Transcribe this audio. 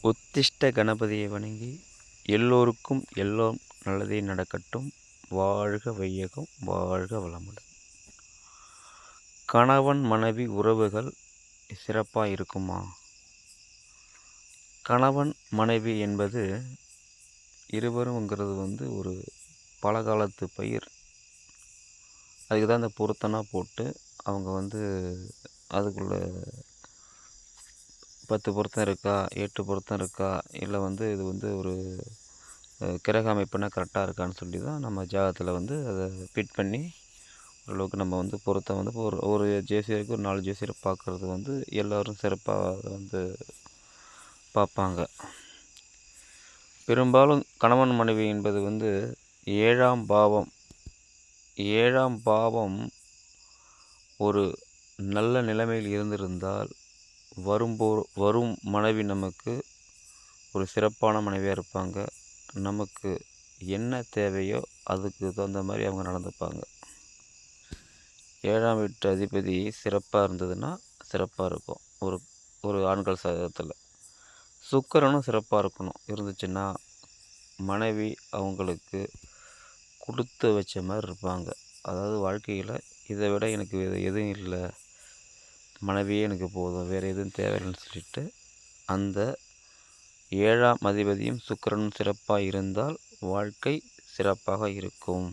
உத்திஷ்ட கணபதியை வணங்கி எல்லோருக்கும் எல்லாம் நல்லதே நடக்கட்டும். வாழ்க வையகம், வாழ்க வளமுடன். கணவன் மனைவி உறவுகள் சிறப்பாக இருக்குமா? கணவன் மனைவி என்பது இருவருங்கிறது ஒரு பழங்காலத்து பயிர். அதுக்கு தான் இந்த பொருத்தம்லாம் போட்டு அவங்க அதுக்குள்ள 10 பொருத்தம் இருக்கா, 8 பொருத்தம் இருக்கா, இல்லை இது ஒரு கிரக அமைப்புனா கரெக்டாக இருக்கான்னு சொல்லி தான் நம்ம ஜாதகத்தில் அதை ஃபிட் பண்ணி ஓரளவுக்கு நம்ம பொருத்தம் இப்போ ஒரு ஒரு ஜோசியருக்கு ஒரு 4 ஜோசியரை பார்க்குறது எல்லோரும் சிறப்பாக பார்ப்பாங்க. பெரும்பாலும் கணவன் மனைவி என்பது 7ஆம் பாவம். 7ஆம் பாவம் ஒரு நல்ல நிலைமையில் இருந்திருந்தால் வரும் மனைவி நமக்கு ஒரு சிறப்பான மனைவியாக இருப்பாங்க. நமக்கு என்ன தேவையோ அதுக்கு தகுந்த மாதிரி அவங்க நடந்துப்பாங்க. 7ஆம் வீட்டு அதிபதி சிறப்பாக இருந்ததுன்னா சிறப்பாக இருக்கும். ஒரு ஒரு ஆண்கள் சதத்தில் சுக்கிரனும் சிறப்பாக இருந்துச்சுன்னா மனைவி அவங்களுக்கு கொடுத்து வச்ச மாதிரி இருப்பாங்க. அதாவது வாழ்க்கையில் இதை விட எனக்கு எதுவும் இல்லை, மனைவியே எனக்கு போதும், வேறு எதுவும் தேவையில்லைன்னு சொல்லிட்டு அந்த 7ஆம் அதிபதியும் சுக்கிரனும் சிறப்பாக இருந்தால் வாழ்க்கை சிறப்பாக இருக்கும்.